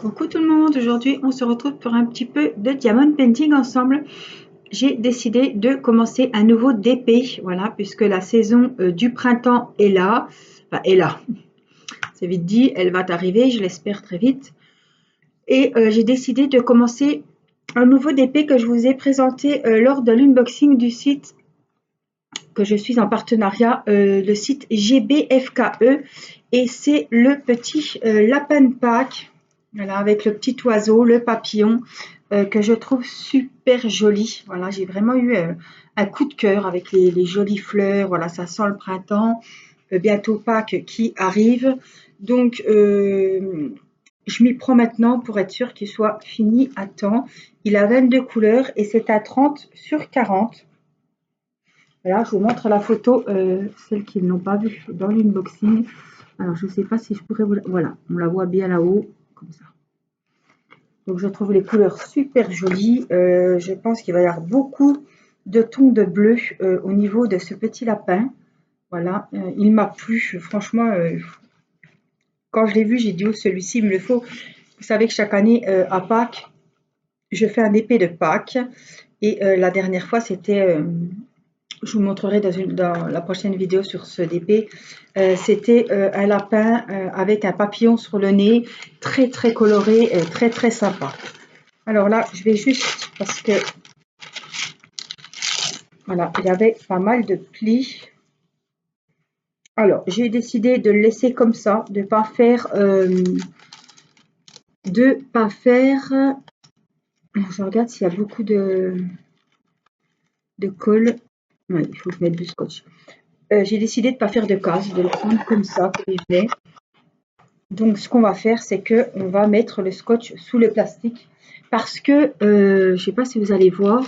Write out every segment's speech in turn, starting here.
Coucou tout le monde, aujourd'hui on se retrouve pour un petit peu de diamond painting ensemble. J'ai décidé de commencer un nouveau DP, voilà, puisque la saison du printemps est là, enfin est là, c'est vite dit, elle va arriver, je l'espère très vite. Et j'ai décidé de commencer un nouveau DP que je vous ai présenté lors de l'unboxing du site que je suis en partenariat, le site GBFKE, et c'est le petit lapin pack. Voilà, avec le petit oiseau, le papillon, que je trouve super joli. Voilà, j'ai vraiment eu un coup de cœur avec les jolies fleurs. Voilà, ça sent le printemps. Bientôt Pâques qui arrive. Donc, je m'y prends maintenant pour être sûr qu'il soit fini à temps. Il a 22 couleurs et c'est à 30 sur 40. Voilà, je vous montre la photo, celles qui ne l'ont pas vue dans l'unboxing. Alors, je ne sais pas si je pourrais vous... Voilà, on la voit bien là-haut, comme ça. Donc je trouve les couleurs super jolies. Je pense qu'il va y avoir beaucoup de tons de bleu au niveau de ce petit lapin. Voilà, il m'a plu. Franchement, quand je l'ai vu, j'ai dit, oh, celui-ci, il me le faut. Vous savez que chaque année, à Pâques, je fais un épée de Pâques. Et la dernière fois, c'était... je vous montrerai dans la prochaine vidéo sur ce DP. C'était un lapin avec un papillon sur le nez, très très coloré, très très sympa. Alors là, je vais juste, parce que voilà, il y avait pas mal de plis. Alors, j'ai décidé de le laisser comme ça, de pas faire, je regarde s'il y a beaucoup de colle. Ouais, il faut que je mette du scotch. J'ai décidé de ne pas faire de cases, de le prendre comme ça, comme il venait. Donc, ce qu'on va faire, c'est que on va mettre le scotch sous le plastique, parce que je ne sais pas si vous allez voir.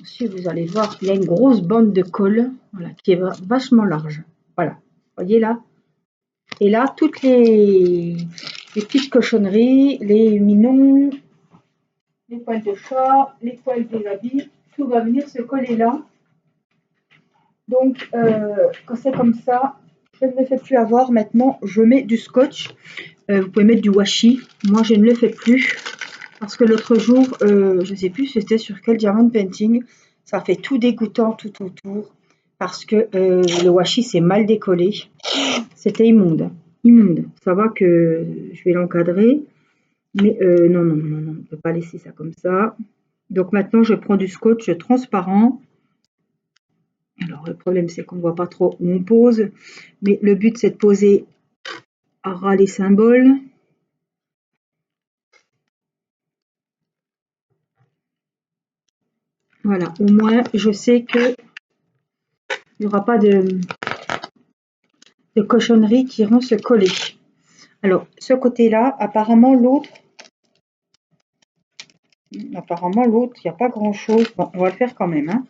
Si vous allez voir, il y a une grosse bande de colle, voilà, qui est vachement large. Voilà, voyez là. Et là, toutes les petites cochonneries, les minons, les poils de chat, les poils des habits, tout va venir se coller là. Donc, quand c'est comme ça, je ne me fais plus avoir. Maintenant, je mets du scotch. Vous pouvez mettre du washi. Moi, je ne le fais plus. Parce que l'autre jour, je ne sais plus c'était sur quel diamond painting, ça fait tout dégoûtant tout autour. Parce que le washi s'est mal décollé. C'était immonde. Immonde. Ça va que je vais l'encadrer. Mais non, non, non, non, on ne peut pas laisser ça comme ça. Donc maintenant, je prends du scotch transparent. Alors le problème, c'est qu'on ne voit pas trop où on pose. Mais le but, c'est de poser à ras les symboles. Voilà, au moins, je sais que il n'y aura pas de cochonneries qui iront se coller. Alors, ce côté-là, apparemment, l'autre, il n'y a pas grand-chose. Bon, on va le faire quand même. Hein.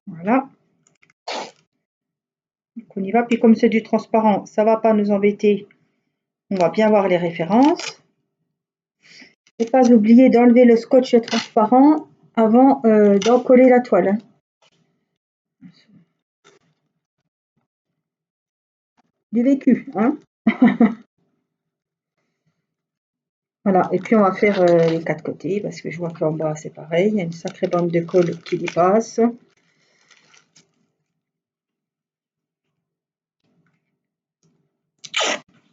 Voilà. Donc, on y va. Puis comme c'est du transparent, ça ne va pas nous embêter. On va bien voir les références. Il ne faut pas oublier d'enlever le scotch transparent avant d'en coller la toile. Hein. Du vécu, hein. Voilà, et puis on va faire les quatre côtés, parce que je vois qu'en bas c'est pareil, il y a une sacrée bande de colle qui dépasse.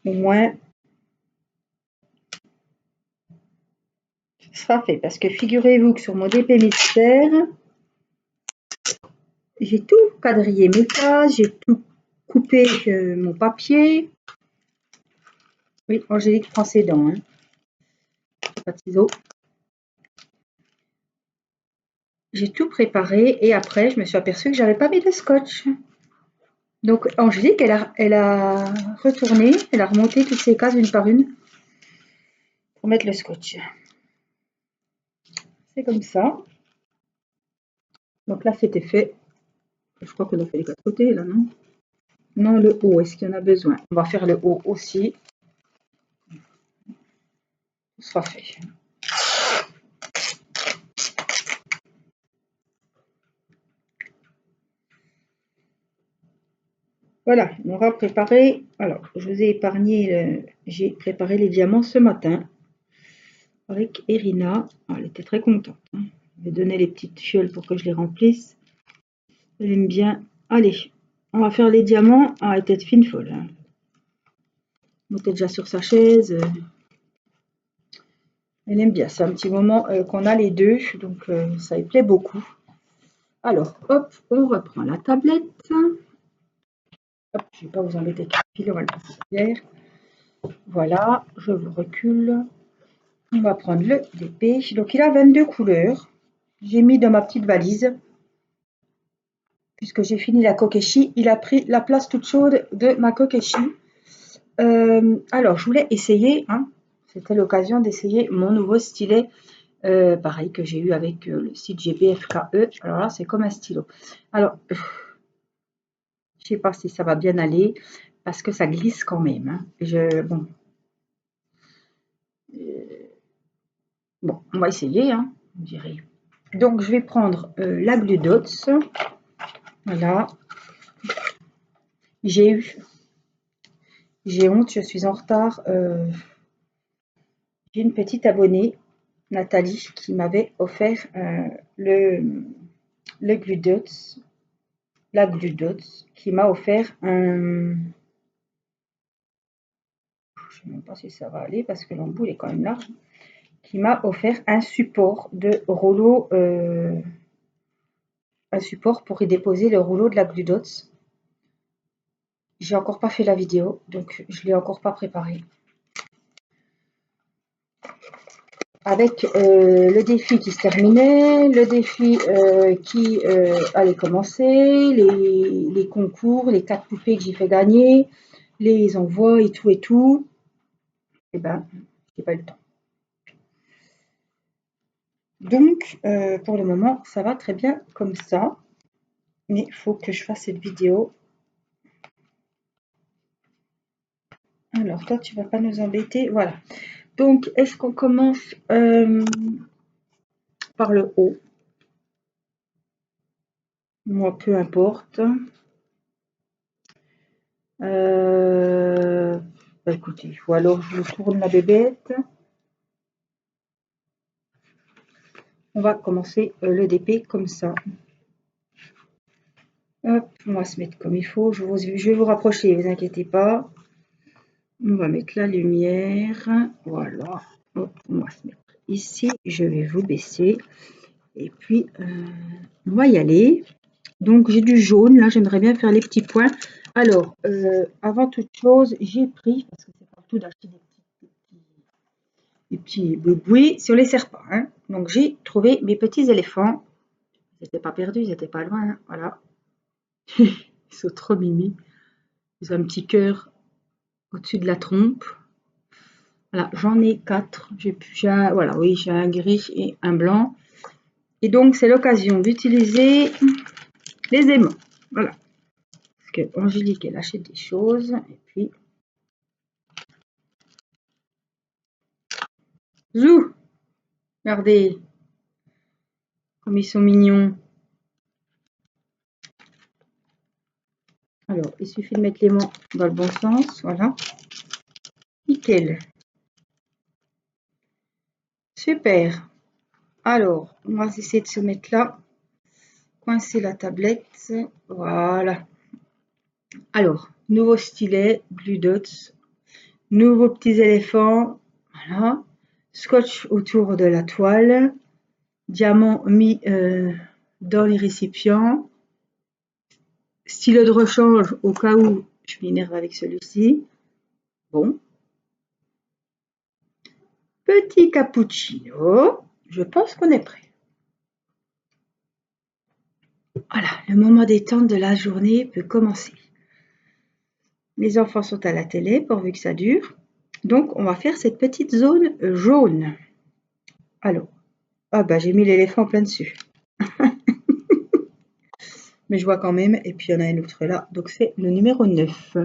Au moins, ce sera fait, parce que figurez-vous que sur mon DP mystère, j'ai tout quadrillé mes cases, j'ai tout coupé mon papier. Oui, Angélique prend ses dents, hein. Pas de ciseaux. J'ai tout préparé et après je me suis aperçue que j'avais pas mis de scotch. Donc Angélique, elle a retourné, elle a remonté toutes ces cases une par une pour mettre le scotch. C'est comme ça. Donc là c'était fait. Je crois qu'on a fait les quatre côtés là, non? Non, le haut, est-ce qu'il y en a besoin? On va faire le haut aussi. Ce sera fait. Voilà, on va préparer. Alors, je vous ai épargné, j'ai préparé les diamants ce matin avec Irina. Ah, elle était très contente, hein. Je vais donner les petites fioles pour que je les remplisse. Elle aime bien. Allez, on va faire les diamants. Ah, elle était fine folle, hein. Elle était déjà sur sa chaise. Elle aime bien. C'est un petit moment qu'on a les deux, donc ça lui plaît beaucoup. Alors, hop, on reprend la tablette. Hop, je ne vais pas vous embêter avec le fil, on va le passer derrière. Voilà, je vous recule. On va prendre le DP. Donc, il a 22 couleurs. J'ai mis dans ma petite valise. Puisque j'ai fini la kokeshi, il a pris la place toute chaude de ma kokeshi. Alors, je voulais essayer, hein, c'était l'occasion d'essayer mon nouveau stylet, pareil que j'ai eu avec le site GBFKE. Alors là, c'est comme un stylo. Alors, je ne sais pas si ça va bien aller, parce que ça glisse quand même, hein. Bon. Bon, on va essayer, hein, on dirait. Donc, je vais prendre la Glue Dots. Voilà. J'ai honte, je suis en retard. J'ai une petite abonnée, Nathalie, qui m'avait offert le Glue Dots, la Glue Dots, qui m'a offert un... Je ne sais même pas si ça va aller parce que l'embout est quand même large. Qui m'a offert un support de rouleau, un support pour y déposer le rouleau de la Glue Dots. J'ai encore pas fait la vidéo, donc je l'ai encore pas préparé. Avec le défi qui se terminait, le défi qui allait commencer, les concours, les 4 poupées que j'ai fait gagner, les envois et tout, et ben, j'ai pas eu le temps. Donc, pour le moment, ça va très bien comme ça, mais il faut que je fasse cette vidéo. Alors, toi, tu vas pas nous embêter, voilà. Donc, est-ce qu'on commence par le haut? Moi, peu importe. Bah, écoutez, ou alors je tourne la bébête. On va commencer le DP comme ça. Hop, on va se mettre comme il faut. Je vais vous rapprocher, ne vous inquiétez pas. On va mettre la lumière. Voilà. Hop, on va se mettre ici. Je vais vous baisser. Et puis, on va y aller. Donc, j'ai du jaune. Là, j'aimerais bien faire les petits points. Alors, avant toute chose, j'ai pris, parce que c'est partout d'acheter des petits boubouis sur les serpents, hein. Donc, j'ai trouvé mes petits éléphants. Ils n'étaient pas perdus, ils n'étaient pas loin, hein. Voilà. Ils sont trop mimi. Ils ont un petit cœur au-dessus de la trompe. Voilà, j'en ai 4. Voilà, oui, j'ai un gris et un blanc. Et donc, c'est l'occasion d'utiliser les aimants. Voilà. Parce que Angélique, elle achète des choses. Et puis, zou! Regardez comme ils sont mignons. Alors, il suffit de mettre l'aimant dans le bon sens. Voilà. Nickel. Super. Alors, on va essayer de se mettre là. Coincer la tablette. Voilà. Alors, nouveau stylet, Glue Dots. Nouveaux petits éléphants. Voilà. Scotch autour de la toile. Diamant mis dans les récipients. Stylo de rechange au cas où je m'énerve avec celui-ci. Bon. Petit cappuccino. Je pense qu'on est prêt. Voilà, le moment détente de la journée peut commencer. Les enfants sont à la télé pourvu que ça dure. Donc, on va faire cette petite zone jaune. Alors, ah bah j'ai mis l'éléphant plein dessus. Mais je vois quand même, et puis il y en a une autre là, donc c'est le numéro 9.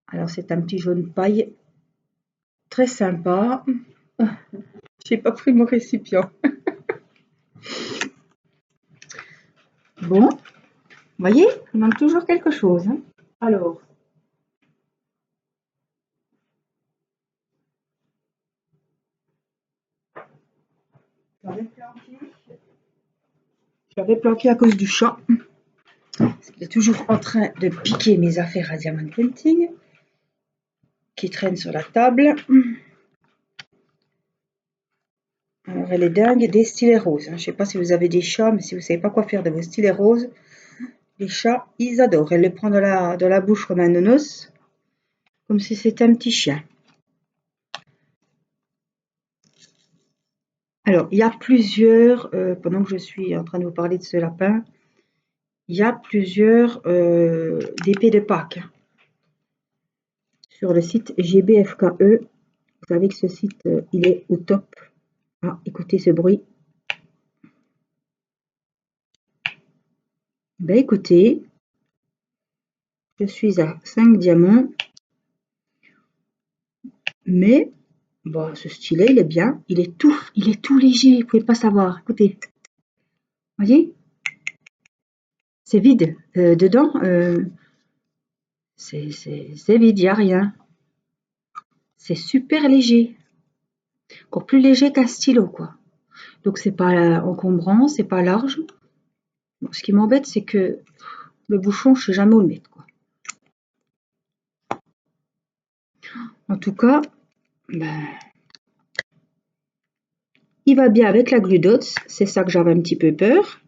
Alors c'est un petit jaune paille, très sympa. J'ai pas pris mon récipient. Bon, Vous voyez, il manque toujours quelque chose, hein. Alors, je l'avais planqué à cause du chat. Il est toujours en train de piquer mes affaires à Diamond Painting qui traînent sur la table. Alors, elle est dingue des stylets roses. Je ne sais pas si vous avez des chats, mais si vous ne savez pas quoi faire de vos stylets roses, les chats, ils adorent. Elle le prend dans la bouche comme un nonos, comme si c'était un petit chien. Alors, il y a plusieurs, pendant que je suis en train de vous parler de ce lapin, il y a plusieurs d'épées de Pâques sur le site GBFKE. Vous savez que ce site, il est au top. Ah, écoutez ce bruit. Ben écoutez, je suis à 5 diamants, mais bon, ce stylet, il est bien. Il est tout léger, vous pouvez pas savoir. Écoutez, voyez, c'est vide. Dedans, c'est vide, il n'y a rien. C'est super léger. Encore plus léger qu'un stylo, quoi. Donc c'est pas encombrant, c'est pas large. Bon, ce qui m'embête, c'est que le bouchon, je sais jamais où le mettre, quoi. En tout cas, ben, il va bien avec la Glue Dots, c'est ça que j'avais un petit peu peur.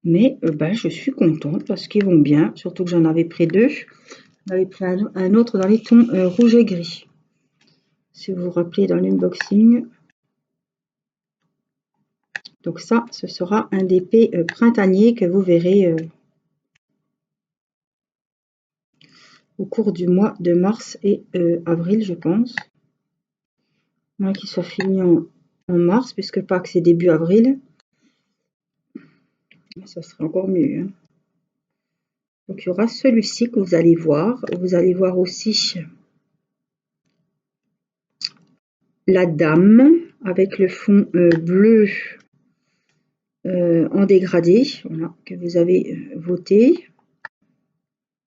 Mais ben, je suis contente parce qu'ils vont bien, surtout que j'en avais pris deux. J'en avais pris un autre dans les tons rouge et gris. Si vous vous rappelez dans l'unboxing. Donc ça, ce sera un d'épée printanier que vous verrez au cours du mois de mars et avril, je pense. Moins qu'il soit fini en mars, puisque Pâques c'est début avril. Ça serait encore mieux, hein. Donc il y aura celui-ci que vous allez voir. Vous allez voir aussi la dame avec le fond bleu en dégradé, voilà, que vous avez voté.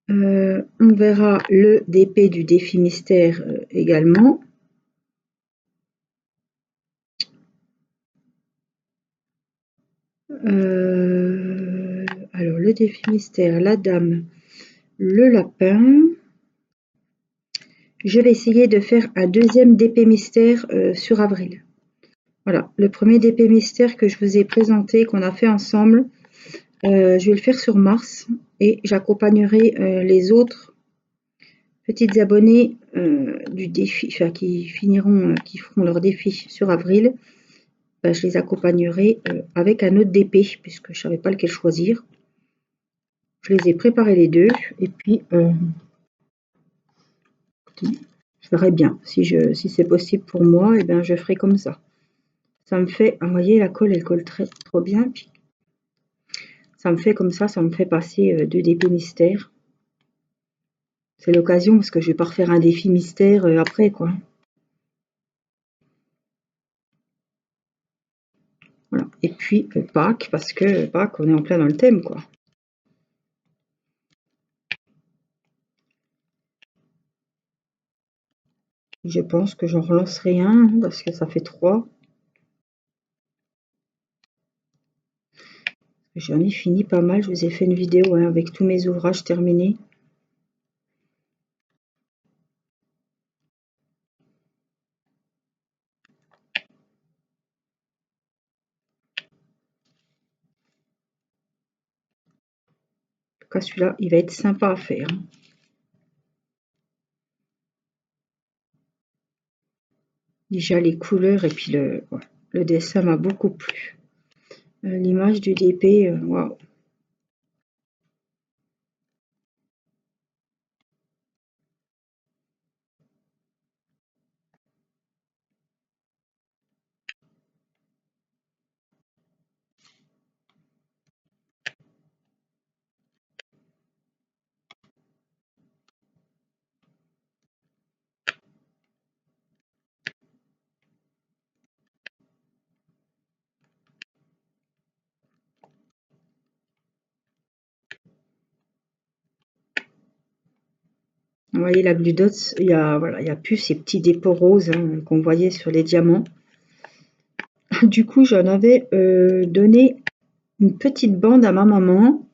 On verra le DP du défi mystère également. Alors le défi mystère, la dame, le lapin. Je vais essayer de faire un deuxième DP mystère sur avril. Voilà, le premier DP mystère que je vous ai présenté, qu'on a fait ensemble, je vais le faire sur mars et j'accompagnerai les autres petites abonnées du défi, enfin qui finiront, qui feront leur défi sur avril. Ben, je les accompagnerai avec un autre DP puisque je ne savais pas lequel choisir. Je les ai préparés les deux et puis je verrai bien si c'est possible pour moi, et ben je ferai comme ça. Ça me fait, vous voyez, la colle elle colle très trop bien, puis ça me fait comme ça me fait passer deux DP mystères. C'est l'occasion parce que je vais pas refaire un défi mystère après, quoi. Voilà. Et puis Pâques, parce que Pâques, on est en plein dans le thème, quoi. Je pense que j'en relancerai un parce que ça fait 3. J'en ai fini pas mal. Je vous ai fait une vidéo avec tous mes ouvrages terminés. En tout cas, celui-là, il va être sympa à faire. Déjà, les couleurs et puis le dessin m'a beaucoup plu. L'image du DP, waouh. Vous voyez la Glue Dots, il y a, voilà, il y a plus ces petits dépôts roses hein, qu'on voyait sur les diamants. Du coup, j'en avais donné une petite bande à ma maman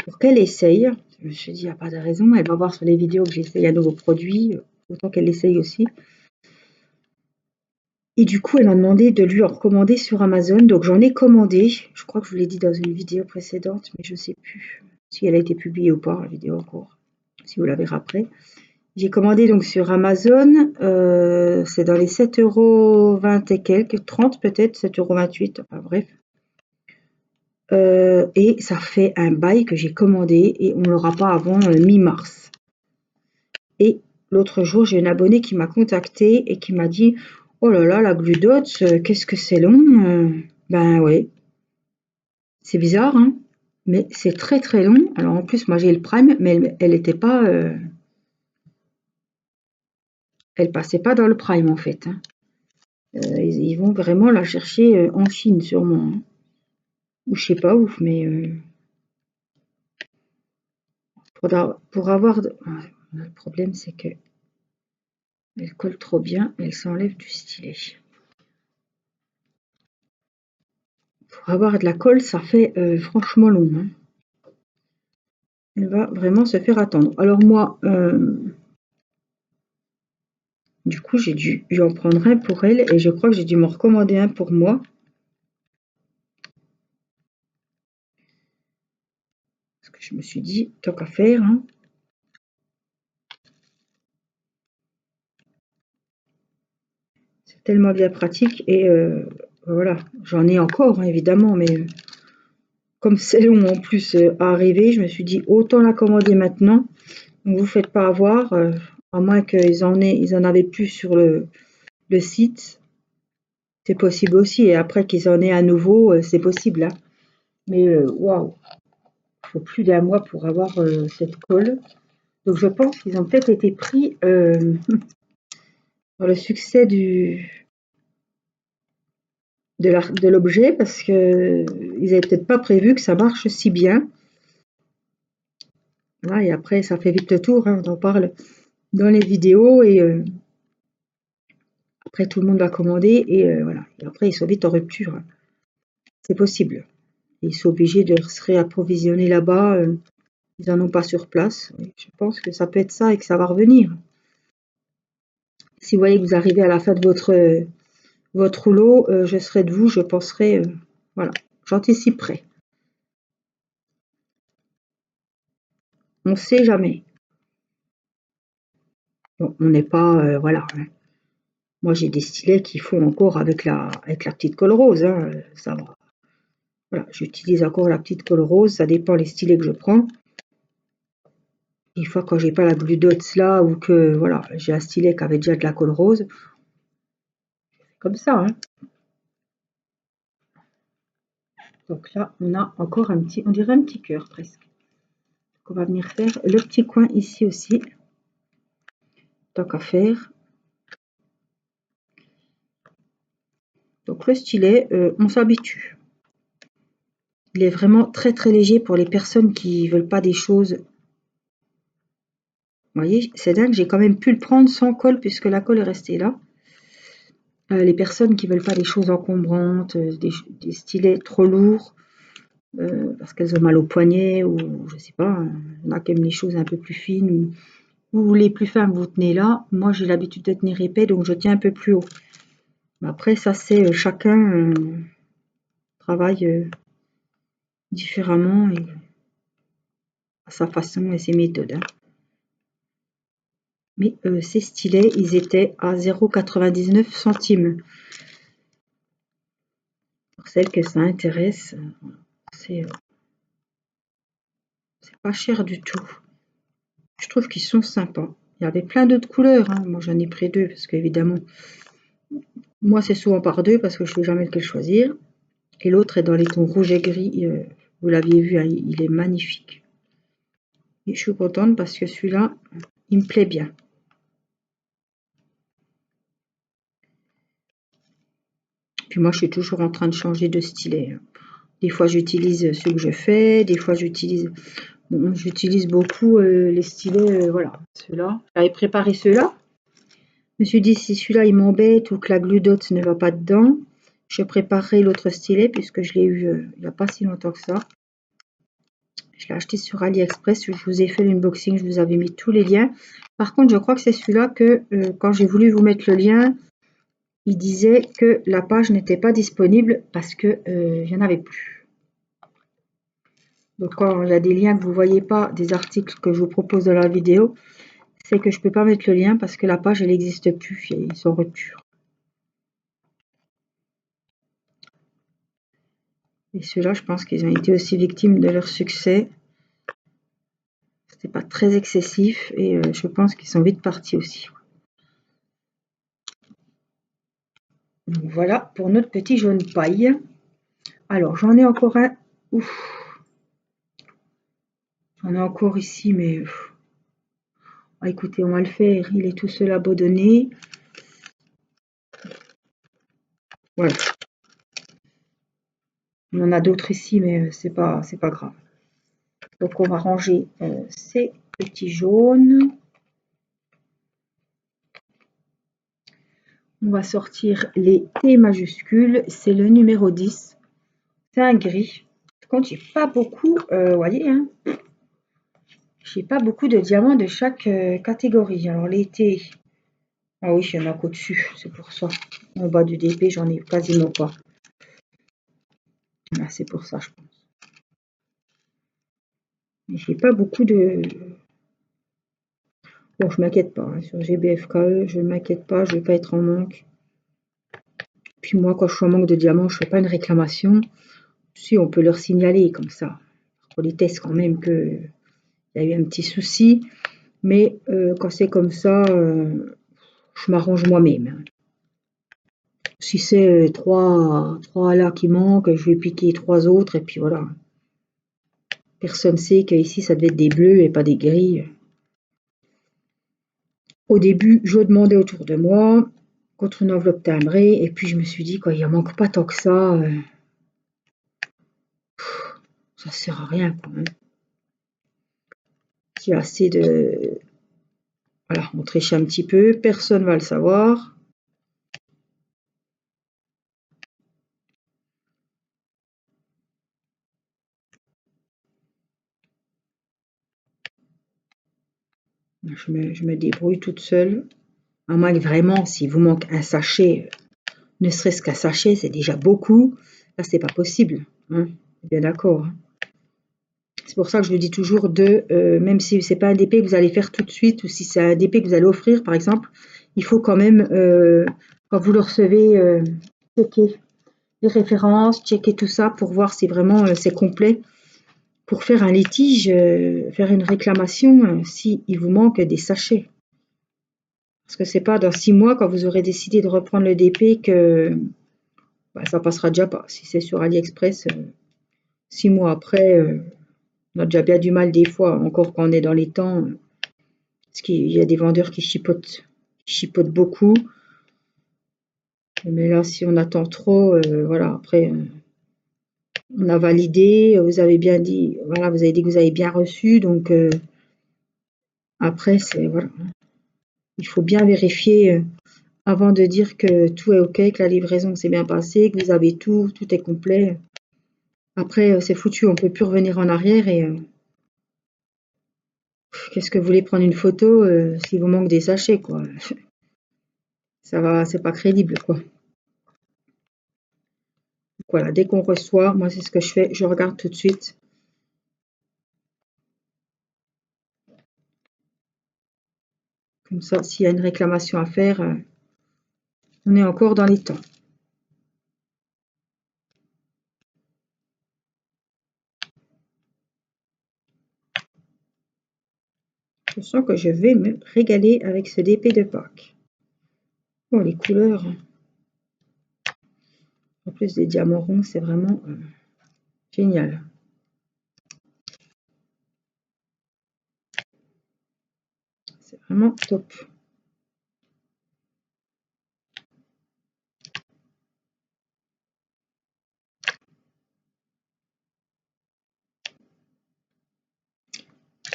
pour qu'elle essaye. Je me suis dit, il n'y a pas de raison, elle va voir sur les vidéos que j'essaye un nouveau produit, autant qu'elle l'essaye aussi. Et du coup, elle m'a demandé de lui en recommander sur Amazon. Donc, j'en ai commandé. Je crois que je vous l'ai dit dans une vidéo précédente, mais je ne sais plus si elle a été publiée ou pas, la vidéo en cours. Si vous la verrez après. J'ai commandé donc sur Amazon. C'est dans les 7,20 € et quelques, 30 peut-être, 7,28 €. Enfin bref. Et ça fait un bail que j'ai commandé et on ne l'aura pas avant mi-mars. Et l'autre jour, j'ai une abonnée qui m'a contacté et qui m'a dit « Oh là là, la Glue Dots, qu'est-ce que c'est long !» Ben ouais, c'est bizarre, hein, mais c'est très très long. Alors en plus, moi j'ai le Prime, mais elle était pas, elle passait pas dans le Prime en fait. Hein. Ils vont vraiment la chercher en Chine sûrement, hein. Ou je sais pas où, mais pour avoir... Le problème c'est que elle colle trop bien, elle s'enlève du stylet. Pour avoir de la colle, ça fait franchement long. Hein. Elle va vraiment se faire attendre. Alors moi, du coup, j'ai dû en prendre un pour elle et je crois que j'ai dû m'en recommander un pour moi. Parce que je me suis dit, tant qu'à faire. Hein. C'est tellement bien pratique et voilà, j'en ai encore hein, évidemment, mais comme c'est long en plus à arriver, je me suis dit autant la commander maintenant. Donc vous faites pas avoir, à moins qu'ils en avaient plus sur le site. C'est possible aussi et après qu'ils en aient à nouveau, c'est possible. Hein. Mais waouh, il faut plus d'un mois pour avoir cette colle. Donc je pense qu'ils ont peut-être été pris dans le succès de l'objet parce que ils avaient peut-être pas prévu que ça marche si bien. Voilà, et après ça fait vite le tour, hein, on en parle dans les vidéos et après tout le monde va commander et voilà. Et après ils sont vite en rupture. Hein. C'est possible. Ils sont obligés de se réapprovisionner là-bas. Ils n'en ont pas sur place. Je pense que ça peut être ça et que ça va revenir. Si vous voyez que vous arrivez à la fin de votre rouleau, je serai de vous, je penserai, voilà, j'anticiperai. On ne sait jamais. Bon, on n'est pas, voilà. Hein. Moi, j'ai des stylets qui font encore avec la petite colle rose. Hein, ça va. Voilà, j'utilise encore la petite colle rose. Ça dépend les stylets que je prends. Des fois, quand j'ai pas la Glue Dots là ou que voilà, j'ai un stylet qui avait déjà de la colle rose, comme ça. Hein. Donc là, on a encore un petit, on dirait un petit cœur presque. Donc on va venir faire le petit coin ici aussi. Tant qu'à faire. Donc le stylet, on s'habitue. Il est vraiment très très léger pour les personnes qui veulent pas des choses. Vous voyez, c'est dingue, j'ai quand même pu le prendre sans colle puisque la colle est restée là. Les personnes qui veulent pas des choses encombrantes, des stylets trop lourds, parce qu'elles ont mal au poignet ou je sais pas, hein, on a quand même les choses un peu plus fines ou les plus fins vous tenez là. Moi j'ai l'habitude de tenir épais donc je tiens un peu plus haut. Mais après ça c'est chacun travaille différemment et à sa façon et ses méthodes. Hein. Mais ces stylets, ils étaient à 0,99 centimes. Pour celles que ça intéresse, c'est pas cher du tout. Je trouve qu'ils sont sympas. Il y avait plein d'autres couleurs. Hein. Moi, j'en ai pris deux parce qu'évidemment, moi, c'est souvent par deux parce que je ne sais jamais lequel choisir. Et l'autre est dans les tons rouge et gris. Vous l'aviez vu, hein, il est magnifique. Et je suis contente parce que celui-là, il me plaît bien. Puis moi, je suis toujours en train de changer de stylet. Des fois, j'utilise ceux que je fais. Des fois, j'utilise Bon, j'utilise beaucoup les stylets, voilà, ceux-là. J'avais préparé ceux-là. Je me suis dit, si celui-là il m'embête ou que la glue dot ne va pas dedans, je préparerai l'autre stylet puisque je l'ai eu il n'y a pas si longtemps que ça. Je l'ai acheté sur AliExpress, je vous ai fait l'unboxing, je vous avais mis tous les liens. Par contre, je crois que c'est celui-là que quand j'ai voulu vous mettre le lien, il disait que la page n'était pas disponible parce que il n'y en avait plus. Donc quand il y a des liens que vous ne voyez pas, des articles que je vous propose dans la vidéo, c'est que je ne peux pas mettre le lien parce que la page elle n'existe plus, ils sont rupture. Et ceux-là, je pense qu'ils ont été aussi victimes de leur succès. C'était pas très excessif et je pense qu'ils sont vite partis aussi. Donc voilà pour notre petit jaune paille. Alors j'en ai encore un. Ouf. J'en ai encore ici, mais écoutez, on va le faire. Il est tout seul abandonné. Voilà. On en a d'autres ici, mais c'est pas grave. Donc on va ranger ces petits jaunes. On va sortir les T majuscules. C'est le numéro 10. C'est un gris. Par contre, j'ai pas beaucoup, vous voyez, hein, j'ai pas beaucoup de diamants de chaque catégorie. Alors les T, ah oui, il y en a qu'au-dessus, c'est pour ça. En bas du DP, j'en ai quasiment pas. Voilà, c'est pour ça, je pense. Mais j'ai pas beaucoup de... Bon, je m'inquiète pas. Hein. Sur GBFKE, je ne m'inquiète pas, je vais pas être en manque. Puis moi, quand je suis en manque de diamants, je fais pas une réclamation. Si, on peut leur signaler comme ça. On les teste quand même qu'il y a eu un petit souci. Mais quand c'est comme ça, je m'arrange moi-même. Si c'est trois là qui manquent, je vais piquer 3 autres et puis voilà. Personne sait qu'ici ça devait être des bleus et pas des gris. Au début, je demandais autour de moi contre une enveloppe timbrée et puis je me suis dit il en manque pas tant que ça sert à rien quoi. Hein. Il y a assez de... Voilà, on triche un petit peu, personne va le savoir. Je me débrouille toute seule. À moins que vraiment, s'il vous manque un sachet, ne serait-ce qu'un sachet, c'est déjà beaucoup. Là, c'est pas possible. Hein. Bien d'accord. Hein. C'est pour ça que je le dis toujours même si c'est pas un DP que vous allez faire tout de suite, ou si c'est un DP que vous allez offrir, par exemple, il faut quand même, quand vous le recevez, checker les références, checker tout ça pour voir si vraiment c'est complet. Pour faire un litige, faire une réclamation, si il vous manque des sachets. Parce que c'est pas dans 6 mois, quand vous aurez décidé de reprendre le DP, que ça passera déjà pas. Si c'est sur AliExpress, 6 mois après, on a déjà bien du mal des fois, encore quand on est dans les temps, parce qu'il y a des vendeurs qui chipotent beaucoup. Mais là, si on attend trop, voilà, après, on a validé, vous avez bien dit, voilà, vous avez dit que vous avez bien reçu, donc après, c'est voilà, il faut bien vérifier avant de dire que tout est ok, que la livraison s'est bien passée, que vous avez tout est complet. Après, c'est foutu, on peut plus revenir en arrière et qu'est-ce que vous voulez prendre une photo s'il vous manque des sachets, quoi. Ça va, c'est pas crédible, quoi. Donc voilà, dès qu'on reçoit, moi c'est ce que je fais, je regarde tout de suite. Comme ça, s'il y a une réclamation à faire, on est encore dans les temps. Je sens que je vais me régaler avec ce DP de Pâques. Oh, les couleurs. En plus des diamants ronds, c'est vraiment génial. C'est vraiment top.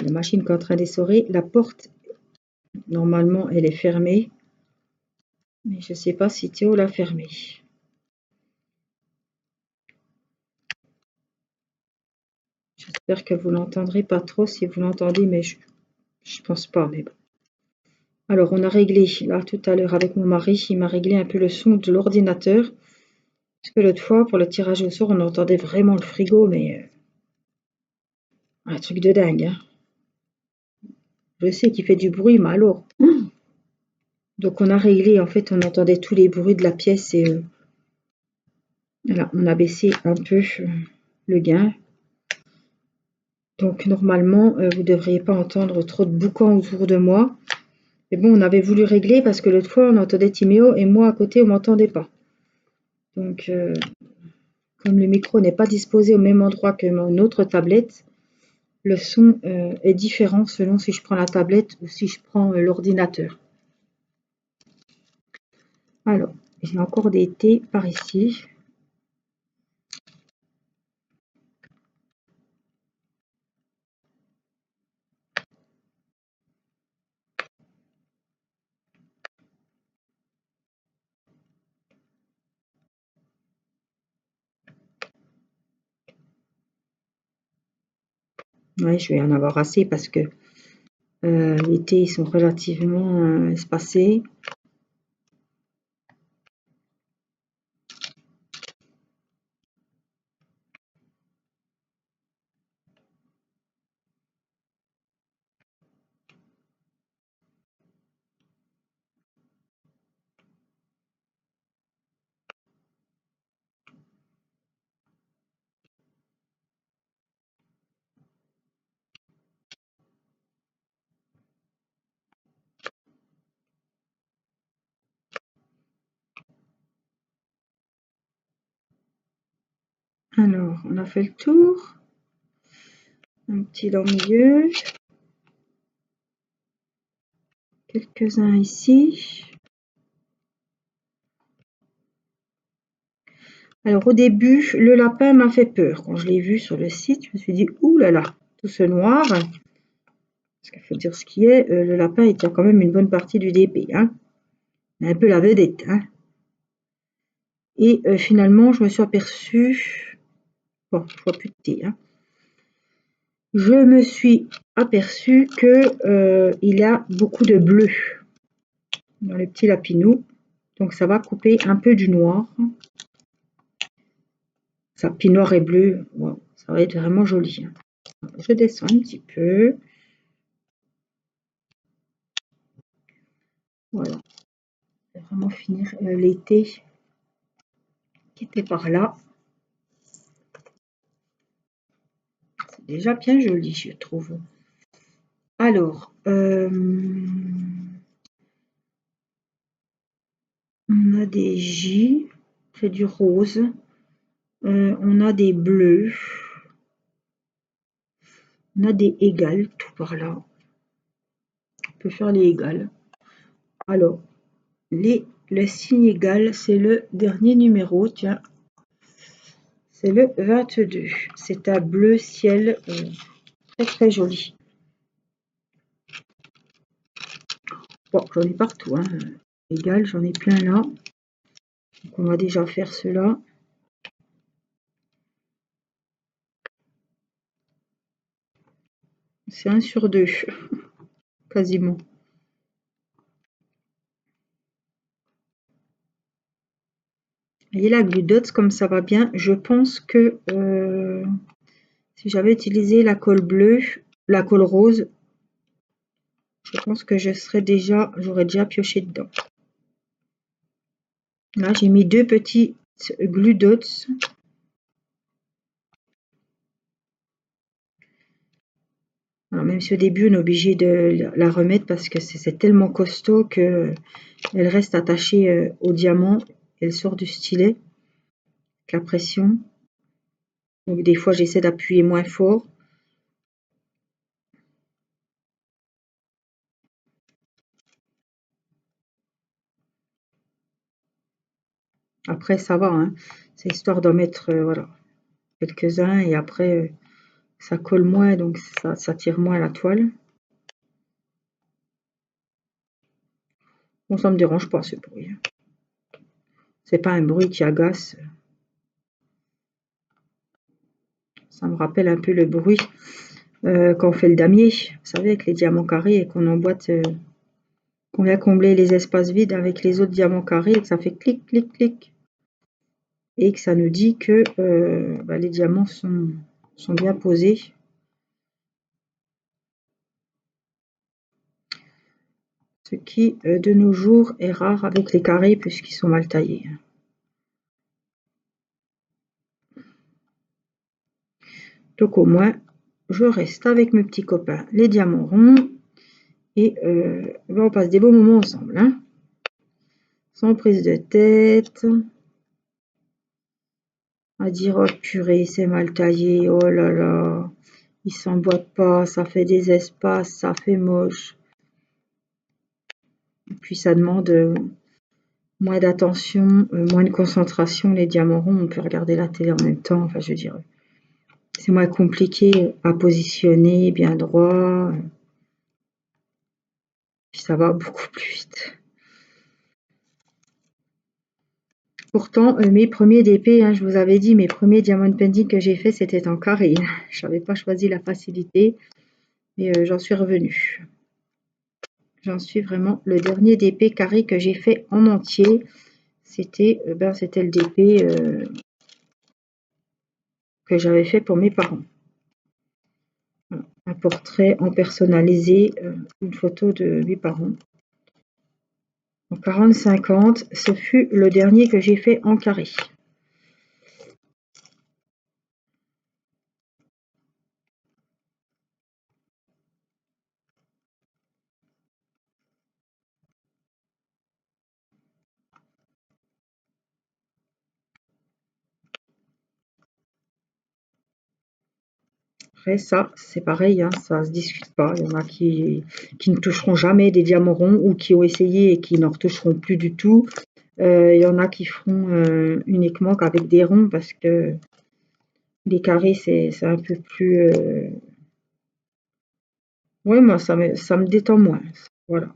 la machine qui est en train d'essorer. La porte, normalement, elle est fermée. Mais je ne sais pas si Théo l'a fermée. J'espère que vous l'entendrez pas trop. Si vous l'entendez, mais je pense pas. Mais bon. Alors, on a réglé, là, tout à l'heure, avec mon mari, il m'a réglé un peu le son de l'ordinateur. Parce que l'autre fois, pour le tirage au sort, on entendait vraiment le frigo, mais un truc de dingue. Hein. Je sais qu'il fait du bruit, mais alors. Donc, on a réglé, en fait, on entendait tous les bruits de la pièce et voilà, on a baissé un peu le gain. Donc, normalement, vous ne devriez pas entendre trop de boucans autour de moi. Mais bon, on avait voulu régler parce que l'autre fois, on entendait Timéo et moi, à côté, on ne m'entendait pas. Donc, comme le micro n'est pas disposé au même endroit que mon autre tablette, le son est différent selon si je prends la tablette ou si je prends l'ordinateur. Alors, j'ai encore des thés par ici. Ouais, je vais en avoir assez parce que les thés sont relativement espacés. Alors, on a fait le tour. Un petit dans le milieu. Quelques-uns ici. Alors au début, le lapin m'a fait peur. Quand je l'ai vu sur le site, je me suis dit, ouh là là, tout ce noir. Parce qu'il faut dire ce qui est, le lapin il tient quand même une bonne partie du DP. Hein. Un peu la vedette. Hein. Et finalement, je me suis aperçue... Bon, je vois plus de thé. Hein. Je me suis aperçue que il a beaucoup de bleu dans les petits lapinous. Donc ça va couper un peu du noir. Ça, puis noir et bleu, wow, ça va être vraiment joli. Hein. Je descends un petit peu. Voilà. Je vais vraiment finir l'été qui était par là. C'est déjà bien joli, je trouve. Alors, on a des J, c'est du rose. On a des bleus. On a des égales, tout par là. On peut faire les égales. Alors, le signe égal, c'est le dernier numéro, tiens. C'est le 22. C'est un bleu ciel très très joli. Bon, j'en ai partout. Hein. Égal, j'en ai plein là. Donc on va déjà faire cela. C'est 1 sur 2, quasiment. Et la glue dots, comme ça va bien, je pense que si j'avais utilisé la colle bleue, la colle rose, je pense que j'aurais déjà pioché dedans. Là, j'ai mis 2 petits glue dots. Alors, même si au début, on est obligé de la remettre parce que c'est tellement costaud qu'elle reste attachée au diamant. Elle sort du stylet avec la pression. Donc, des fois, j'essaie d'appuyer moins fort. Après, ça va. Hein. C'est histoire d'en mettre voilà, quelques-uns et après, ça colle moins, donc ça tire moins la toile. Bon, ça me dérange pas ce bruit. C'est pas un bruit qui agace. Ça me rappelle un peu le bruit quand on fait le damier. Vous savez, avec les diamants carrés et qu'on emboîte, qu'on vient combler les espaces vides avec les autres diamants carrés et que ça fait clic, clic, clic. Et que ça nous dit que les diamants sont bien posés. Ce qui, de nos jours, est rare avec les carrés puisqu'ils sont mal taillés. Donc au moins, je reste avec mes petits copains, les diamants ronds, et on passe des beaux moments ensemble, hein, sans prise de tête, à dire oh purée, c'est mal taillé, oh là là, il s'emboîte pas, ça fait des espaces, ça fait moche. Et puis ça demande moins d'attention, moins de concentration. Les diamants ronds, on peut regarder la télé en même temps, enfin je veux dire, c'est moins compliqué à positionner, bien droit. Puis ça va beaucoup plus vite. Pourtant, mes premiers DP, hein, je vous avais dit, mes premiers diamond painting que j'ai fait, c'était en carré. Je n'avais pas choisi la facilité, mais j'en suis revenue. J'en suis vraiment. Le dernier DP carré que j'ai fait en entier, c'était le DP que j'avais fait pour mes parents. Voilà. Un portrait en personnalisé, une photo de mes parents. En 40-50, ce fut le dernier que j'ai fait en carré. Après ça, c'est pareil, hein, ça se discute pas. Il y en a qui ne toucheront jamais des diamants ronds ou qui ont essayé et qui n'en retoucheront plus du tout. Il y en a qui feront uniquement qu'avec des ronds parce que les carrés, c'est un peu plus... Ouais, moi, ça me détend moins. Voilà.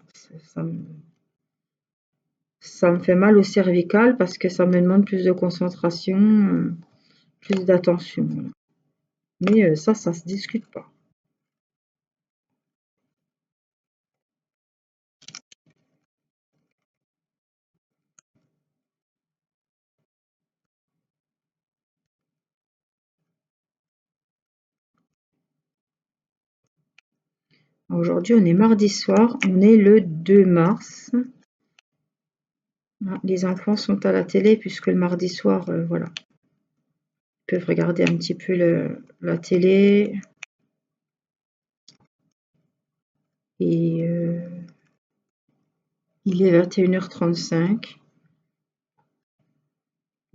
Ça me fait mal au cervical parce que ça me demande plus de concentration, plus d'attention. Voilà. Mais ça se discute pas. Aujourd'hui, on est mardi soir, on est le 2 mars. Les enfants sont à la télé puisque le mardi soir, voilà, ils peuvent regarder un petit peu la télé. Et il est 21h35.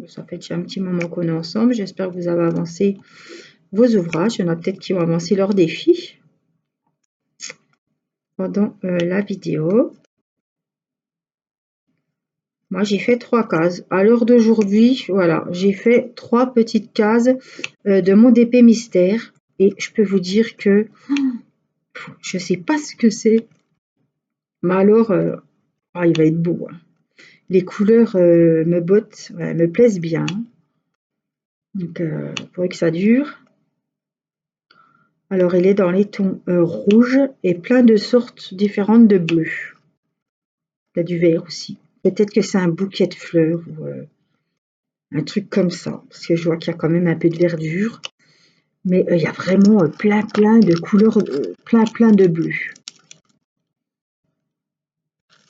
Ça fait déjà un petit moment qu'on est ensemble. J'espère que vous avez avancé vos ouvrages. Il y en a peut-être qui ont avancé leurs défis pendant la vidéo. Moi, j'ai fait 3 cases. À l'heure d'aujourd'hui, voilà, j'ai fait 3 petites cases de mon DP mystère. Et je peux vous dire que je ne sais pas ce que c'est. Mais alors, il va être beau, hein. Les couleurs me bottent, ouais, me plaisent bien. Donc, il faudrait que ça dure. Alors, il est dans les tons rouges et plein de sortes différentes de bleu. Il y a du vert aussi. Peut-être que c'est un bouquet de fleurs ou un truc comme ça. Parce que je vois qu'il y a quand même un peu de verdure. Mais il y a vraiment plein de couleurs, plein de bleu.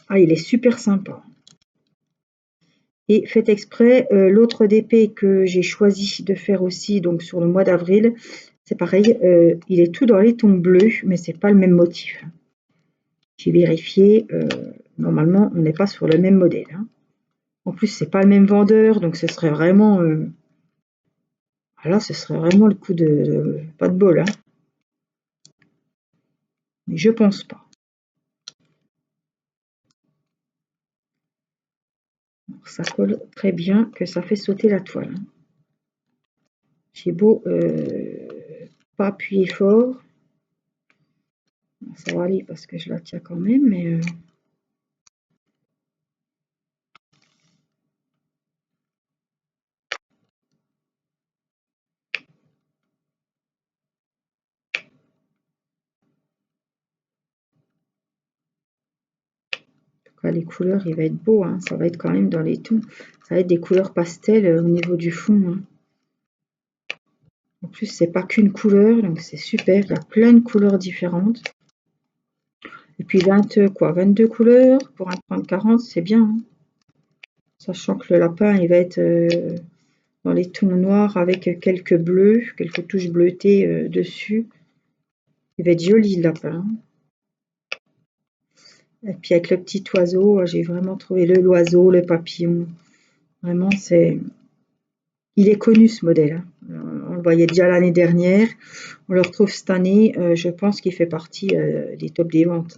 Ah, il est super sympa. Et faites exprès, l'autre DP que j'ai choisi de faire aussi, donc sur le mois d'avril, c'est pareil, il est tout dans les tons bleus, mais c'est pas le même motif. J'ai vérifié, normalement, on n'est pas sur le même modèle, hein. En plus, c'est pas le même vendeur, donc ce serait vraiment, ce serait vraiment le coup de pas de bol, hein. Mais je pense pas. Alors, ça colle très bien, que ça fait sauter la toile, hein. J'ai beau pas appuyer fort. Ça va aller parce que je la tiens quand même, mais les couleurs, il va être beau, hein. Ça va être quand même dans les tons. Ça va être des couleurs pastel au niveau du fond, hein. En plus, c'est pas qu'une couleur, donc c'est super. Il y a plein de couleurs différentes. Et puis 22 couleurs pour un 30-40, c'est bien, hein. Sachant que le lapin, il va être dans les tons noirs avec quelques bleus, quelques touches bleutées dessus. Il va être joli le lapin. Et puis avec le petit oiseau, j'ai vraiment trouvé l'oiseau, le papillon. Vraiment, il est connu ce modèle, hein. On le voyait déjà l'année dernière. On le retrouve cette année. Je pense qu'il fait partie des tops des ventes.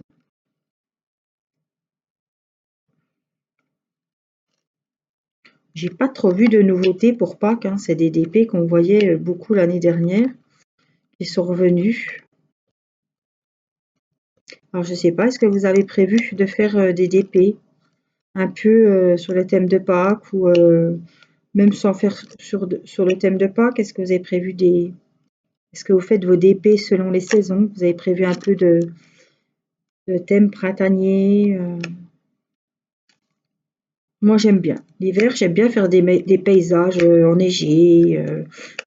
J'ai pas trop vu de nouveautés pour Pâques, hein. C'est des DP qu'on voyait beaucoup l'année dernière qui sont revenus. Alors je sais pas, est-ce que vous avez prévu de faire des DP un peu sur le thème de Pâques ou même sans faire sur le thème de Pâques? Est-ce que vous avez prévu est-ce que vous faites vos DP selon les saisons? Vous avez prévu un peu de thème printanier? Moi j'aime bien. L'hiver, j'aime bien faire des paysages enneigés,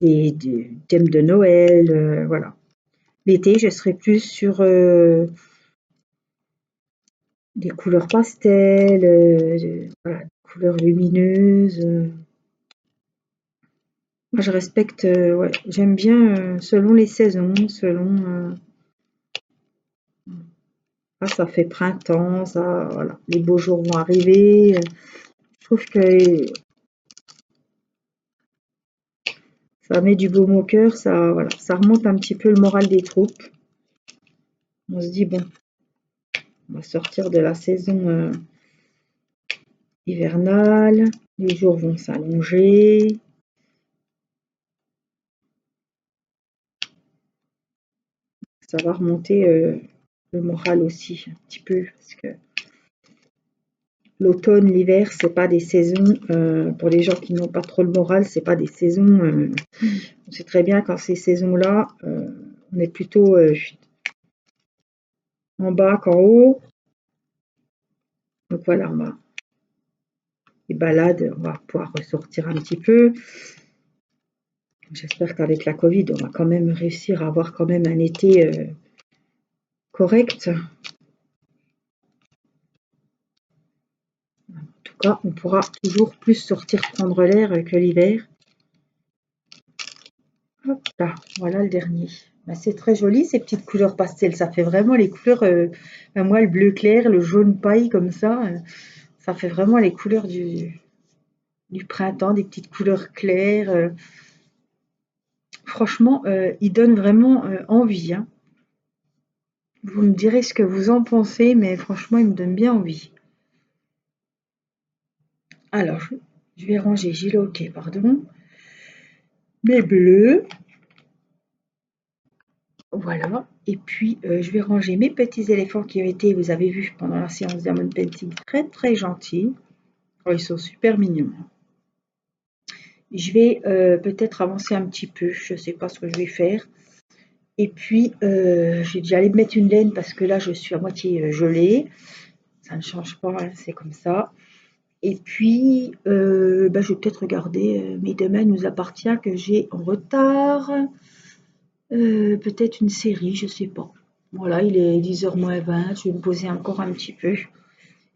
des thèmes de Noël, voilà. L'été, je serai plus sur des couleurs pastel, voilà, des couleurs lumineuses. Moi, je respecte, ouais, j'aime bien selon les saisons, selon. Là, ça fait printemps, ça, voilà, les beaux jours vont arriver. Je trouve que ça met du baume au cœur, ça, voilà, ça remonte un petit peu le moral des troupes. On se dit, bon, on va sortir de la saison hivernale, les jours vont s'allonger. Ça va remonter le moral aussi un petit peu, parce que l'automne, l'hiver, c'est pas des saisons, pour les gens qui n'ont pas trop le moral, c'est pas des saisons. On sait très bien qu'en ces saisons-là, on est plutôt en bas qu'en haut. Donc voilà, les balades, on va pouvoir ressortir un petit peu. J'espère qu'avec la Covid, on va quand même réussir à avoir quand même un été correct. En tout cas, on pourra toujours plus sortir prendre l'air que l'hiver. Hop là, voilà le dernier. Ben, c'est très joli ces petites couleurs pastel. Ça fait vraiment les couleurs, ben, moi le bleu clair, le jaune paille comme ça fait vraiment les couleurs du printemps, des petites couleurs claires. Franchement, il donne vraiment envie, hein. Vous me direz ce que vous en pensez, mais franchement, il me donne bien envie. Alors, je vais ranger, j'ai le OK, pardon. Mes bleus. Voilà. Et puis, je vais ranger mes petits éléphants qui ont été, vous avez vu, pendant la séance Diamond Painting, très très gentils. Oh, ils sont super mignons. Je vais peut-être avancer un petit peu, je ne sais pas ce que je vais faire. Et puis, je vais déjà aller mettre une laine parce que là, je suis à moitié gelée. Ça ne change pas, hein, c'est comme ça. Et puis, bah, je vais peut-être regarder Mes Demain nous appartient que j'ai en retard. Peut-être une série, je sais pas. Voilà, il est 10h moins 20, je vais me poser encore un petit peu.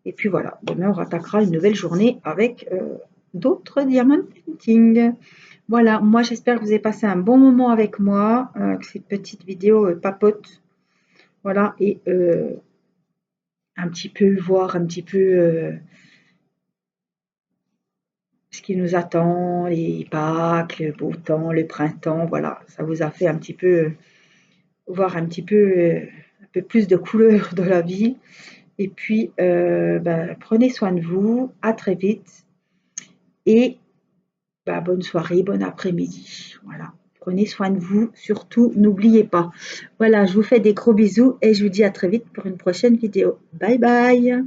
Et puis voilà, demain on rattaquera une nouvelle journée avec d'autres Diamond Painting. Voilà, moi j'espère que vous avez passé un bon moment avec moi, que cette petite vidéo papote. Voilà, et un petit peu voir un petit peu ce qui nous attend, les Pâques, le beau temps, le printemps, voilà, ça vous a fait un petit peu voir un peu plus de couleurs de la vie. Et puis, ben, prenez soin de vous, à très vite et ben, bonne soirée, bon après-midi. Voilà. Prenez soin de vous, surtout, n'oubliez pas. Voilà, je vous fais des gros bisous et je vous dis à très vite pour une prochaine vidéo. Bye bye!